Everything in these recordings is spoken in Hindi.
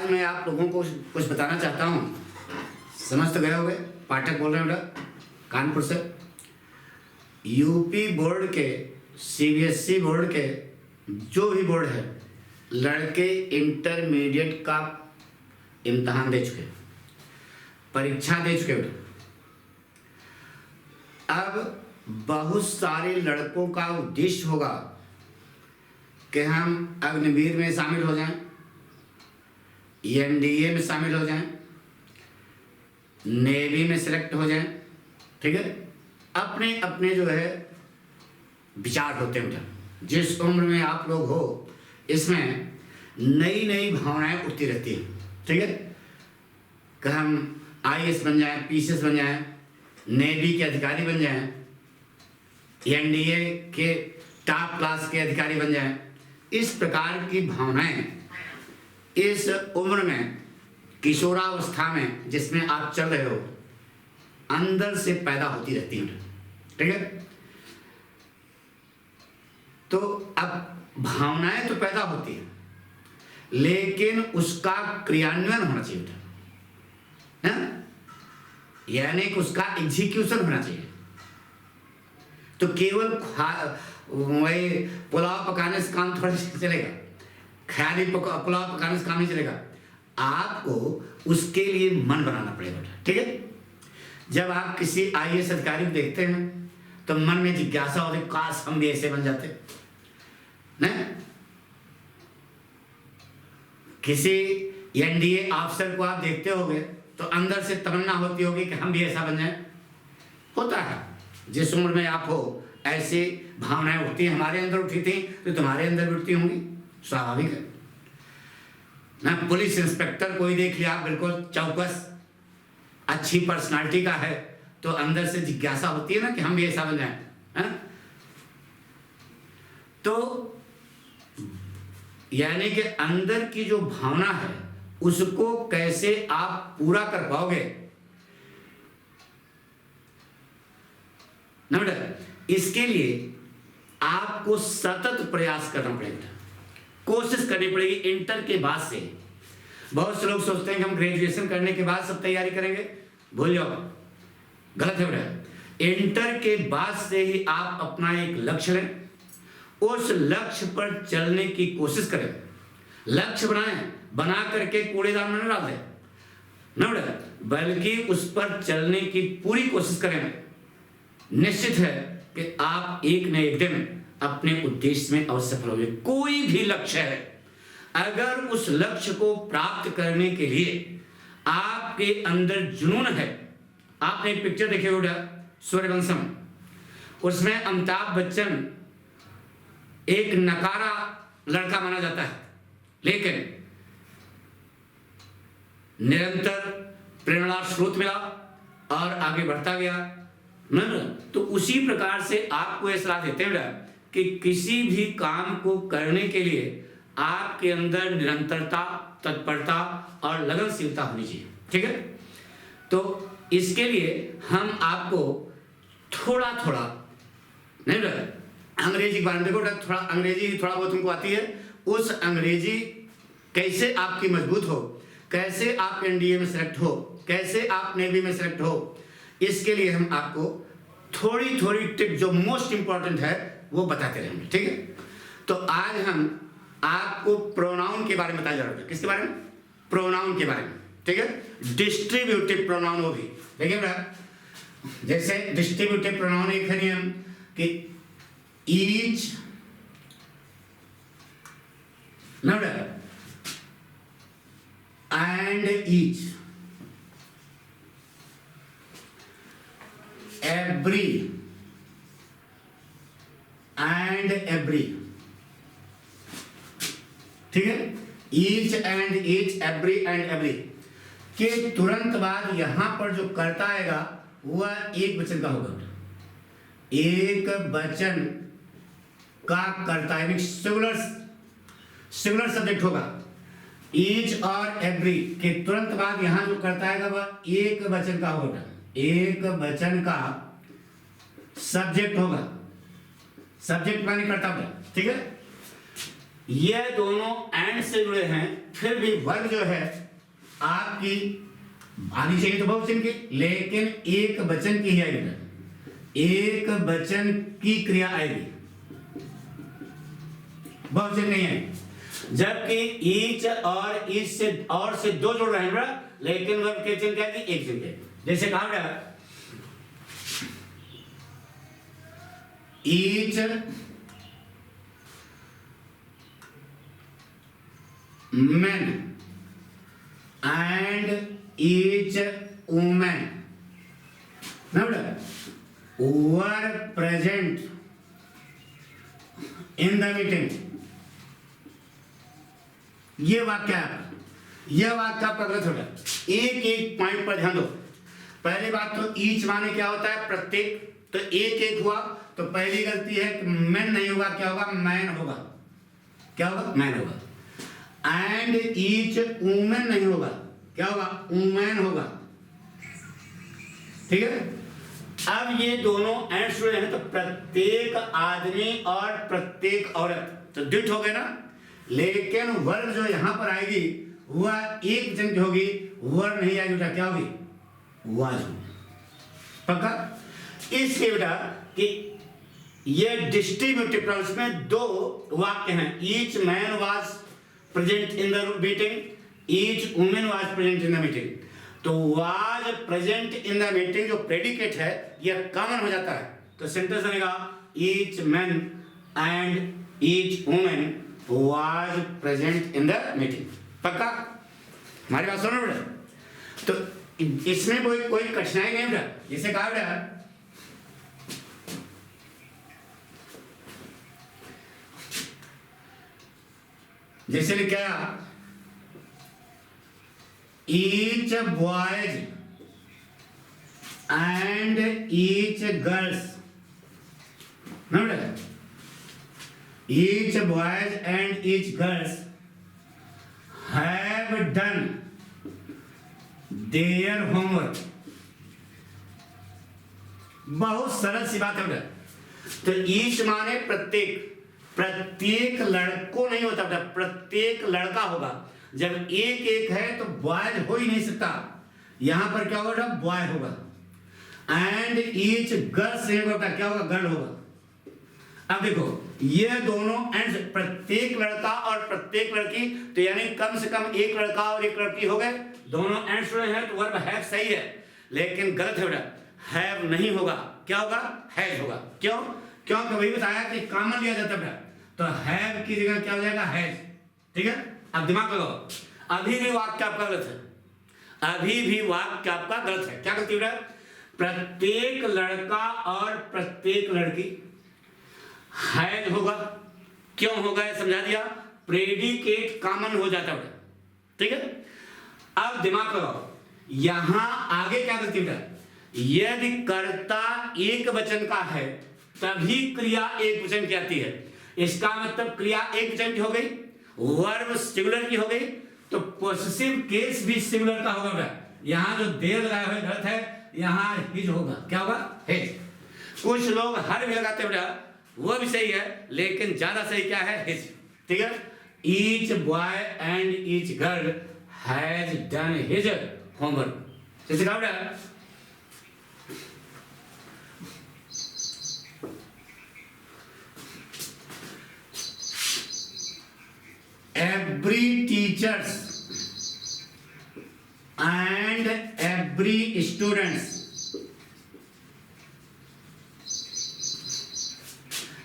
आज मैं आप लोगों को कुछ बताना चाहता हूँ। समझ तो गए होंगे, पाठक बोल रहे हैं बेटा कानपुर से। यूपी बोर्ड के, सीबीएसई बोर्ड के, जो भी बोर्ड है, लड़के इंटरमीडिएट का इम्तहान दे चुके, परीक्षा दे चुके बेटा। अब बहुत सारे लड़कों का उद्देश्य होगा कि हम अग्निवीर में शामिल हो जाएं, एनडीए में शामिल हो जाएं, नेवी में सिलेक्ट हो जाएं, ठीक है। अपने अपने जो है विचार होते हैं बेटा। जिस उम्र में आप लोग हो, इसमें नई नई भावनाएं उठती रहती हैं, ठीक है। कि हम आईएएस बन जाएं, पीसीएस बन जाएं, नेवी के अधिकारी बन जाएं, एनडीए के टॉप क्लास के अधिकारी बन जाएं। इस प्रकार की भावनाएं इस उम्र में, किशोरावस्था में जिसमें आप चल रहे हो, अंदर से पैदा होती रहती हैं, ठीक है। तो अब भावनाएं तो पैदा होती हैं, लेकिन उसका क्रियान्वयन होना चाहिए बेटा, यानी कि उसका एग्जीक्यूशन होना चाहिए। तो केवल वही पुलाव पकाने से काम थोड़ा चलेगा, ख्याली पुलाव पकाने से काम नहीं चलेगा। आपको उसके लिए मन बनाना पड़ेगा, ठीक है। जब आप किसी आईएएस अधिकारी को देखते हैं तो मन में जिज्ञासा होती, काश हम भी ऐसे बन जाते, नहीं। किसी एनडीए अफसर को आप देखते होंगे तो अंदर से तमन्ना होती होगी कि हम भी ऐसा बन जाए। होता है, जिस उम्र में आप हो ऐसी भावनाएं उठती हैं। हमारे अंदर उठी थी तो तुम्हारे अंदर भी उठती होंगी, स्वाभाविक है ना। पुलिस इंस्पेक्टर कोई देख लिया, बिल्कुल चौकस, अच्छी पर्सनालिटी का है, तो अंदर से जिज्ञासा होती है ना कि हम भी ऐसा बन जाए, हैं? तो यानी कि अंदर की जो भावना है उसको कैसे आप पूरा कर पाओगे ना बेटा, इसके लिए आपको सतत प्रयास करना पड़ेगा, कोशिश करनी पड़ेगी। इंटर के बाद से बहुत से लोग सोचते हैं कि हम ग्रेजुएशन करने के बाद सब तैयारी करेंगे, भूल जाओ, गलत है बेटा। इंटर के बाद से ही आप अपना एक लक्ष्य लें, उस लक्ष्य पर चलने की कोशिश करें। लक्ष्य बनाएं, बना करके कूड़ेदान में न डाल दें ना बेटा, बल्कि उस पर चलने की पूरी कोशिश करें। निश्चित है कि आप एक न एक दिन अपने उद्देश्य में अवश्य सफल होंगे। कोई भी लक्ष्य है, अगर उस लक्ष्य को प्राप्त करने के लिए आपके अंदर जुनून है। आपने एक पिक्चर देखी होगा सूर्यवंशम, उसमें अमिताभ बच्चन एक नकारा लड़का माना जाता है, लेकिन निरंतर प्रेरणा स्रोत मिला और आगे बढ़ता गया ना। तो उसी प्रकार से आपको यह सलाह देते हैं कि किसी भी काम को करने के लिए आपके अंदर निरंतरता, तत्परता और लगनशीलता होनी चाहिए, ठीक है। तो इसके लिए हम आपको थोड़ा थोड़ा नहीं बेटा, अंग्रेजी के बारे में देखो, थोड़ा अंग्रेजी थोड़ा बहुत तुमको आती है, उस अंग्रेजी कैसे आपकी मजबूत हो, कैसे आप एनडीए में सेलेक्ट हो, कैसे आप नेवी में सेलेक्ट हो, इसके लिए हम आपको थोड़ी थोड़ी टिप जो मोस्ट इंपॉर्टेंट है वो बताते रहेंगे, ठीक है। तो आज हम आपको प्रोनाउन के बारे में बताया जा रहा है। किसके बारे में? प्रोनाउन के बारे में, ठीक है। डिस्ट्रीब्यूटिव प्रोनाउन, वो भी देखिए बेटा, जैसे डिस्ट्रीब्यूटिव प्रोनाउन एक है नियम कि ईच ना बेटा, and each, every and every, ठीक है। Each and each, every and every के तुरंत बाद यहां पर जो कर्ता आएगा वह एक वचन का होगा। एक वचन का कर्ता यानी सिंगुलर सब्जेक्ट होगा। ईच और एवरी के तुरंत बाद यहां जो कर्ता आएगा वह एक वचन का होगा, एक वचन का सब्जेक्ट होगा। सब्जेक्ट माने कर्ता होगा, ठीक है। ये दोनों एंड से जुड़े हैं, फिर भी वर्ग जो है आपकी आनी चाहिए तो बहुवचन की, लेकिन एक वचन की ही आएगी, एक वचन की क्रिया आएगी, बहुवचन नहीं आएगी। जबकि ईच और ईच से दो जुड़ रहे हैं, लेकिन वर्ग के वचन क्या है, एक जन के। जैसे कहा गया each men and each woman were present in the meeting। ये वाक्य यह वाक्य आपका गलत होगा। एक एक पॉइंट पर ध्यान दो। पहली बात तो ईच माने क्या होता है, प्रत्येक, तो एक एक हुआ, तो पहली गलती है कि मैन नहीं होगा, क्या होगा, मैन होगा। क्या होगा, मैन होगा। एंड ईच वुमेन नहीं होगा, क्या होगा, वुमेन होगा। ठीक है। अब ये दोनों एंड जुड़े हैं, तो प्रत्येक आदमी और प्रत्येक औरत, तो द्वित हो गए ना। लेकिन वर्ग जो यहां पर आएगी वह एक जन की होगी, वर्ग नहीं आएगी, बेटा क्या होगी, वाज होगी। पक्का। इसके बेटा कि ये डिस्ट्रीब्यूटिव प्रोनाउंस में दो वाक्य हैं, each man was present in the meeting, each women was present in the meeting. तो was present in the meeting जो प्रेडिकेट है यह कॉमन हो जाता है, तो सेंटेंस बनेगा each man and each women was present in the meeting. पक्का, हमारी बात सुनो बेटा। तो इसमें कोई कठिनाई नहीं बेटा। जैसे कहा बेटा जैसे लिखा each boys and each girls, each boys and each girls have done their homework. बहुत सरल सी बात है बेटा। तो ईच माने प्रत्येक, प्रत्येक लड़कों नहीं होता बेटा, प्रत्येक लड़का होगा। जब एक एक है तो बॉयज हो ही नहीं सकता, यहां पर क्या होगा, बॉय होगा। एंड ईच गर्ल्स नहीं होगा, क्या होगा, गर्ल होगा। अब देखो ये दोनों एंड, प्रत्येक लड़का और प्रत्येक लड़की, तो यानी कम से कम एक लड़का और एक लड़की हो गए, दोनों एंड जुड़े हैं, तो वर्ब हैव सही है। लेकिन गलत है बेटा, हैव नहीं होगा, क्या होगा, हैज होगा। क्यों, क्योंकि वही बताया कि कॉमन लिया जाता है, तो हैव की जगह क्या हो जाएगा, हैज। ठीक है। अब दिमाग लगाओ, अभी भी वाक्य आपका गलत है, अभी भी वाक्य आपका गलत है। क्या गलती है, प्रत्येक लड़का और प्रत्येक लड़की हैज होगा। क्यों होगा ये समझा दिया, प्रेडिकेट कॉमन हो जाता है। ठीक है। अब दिमाग लगाओ, यहां आगे क्या गलती है, यदि कर्ता एक वचन का है तभी क्रिया एक वचन की आती है। इसका मतलब क्रिया एक वचन की हो गई, वर्ब सिंगुलर की हो गई, तो पोसेसिव केस भी सिंगुलर का होगा। यहां जो देर लगाया हुआ गलत है, यहां हिज होगा, क्या होगा, हिज। कुछ लोग हर भी लगाते हैं, वो भी सही है, लेकिन ज्यादा सही क्या है, हिज। ठीक है। Each boy and each girl has done his homework. जैसे कहा every teachers and every students,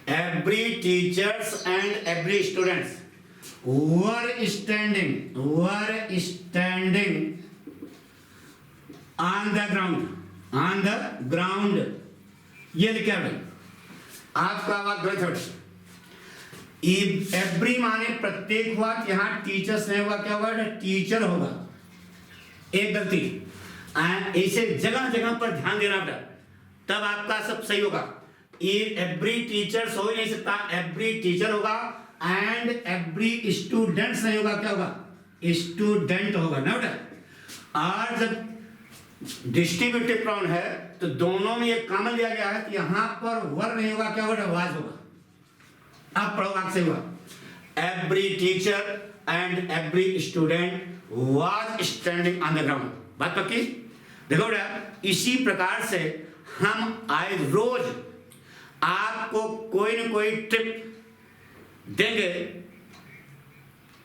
every teachers and every students were standing on the ground। ये लिखा है आपका वाक्य गलत है। एवरी माने प्रत्येक हुआ, यहां टीचर्स नहीं होगा, क्या होगा, टीचर होगा। एक गलती, ऐसे जगह जगह पर ध्यान देना बेटा, तब आपका सब सही होगा। एवरी टीचर्स हो ही नहीं सकता, एवरी टीचर होगा। एंड एवरी स्टूडेंट्स नहीं होगा, क्या होगा, स्टूडेंट होगा ना बेटा। और जब डिस्ट्रीब्यूटिव प्रोनाउन है तो दोनों में ये कॉमन लिया गया है, यहां पर वर्ब नहीं होगा, क्या होगा, वाज होगा। अब पढ़ो, वाक्य से हुआ every teacher and every student was standing on the ground. बात पक्की? देखो बेटा, इसी प्रकार से हम आए रोज आपको कोई न कोई टिप देंगे,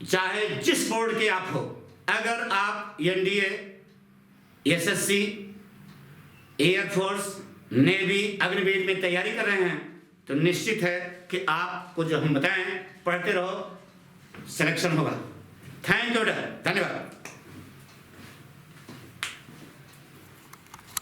चाहे जिस बोर्ड के आप हो। अगर आप NDA, SSC, air force, navy, Agniveer में तैयारी कर रहे हैं तो निश्चित है कि आपको जो हम बताएं पढ़ते रहो, सिलेक्शन होगा। थैंक यू, धन्यवाद।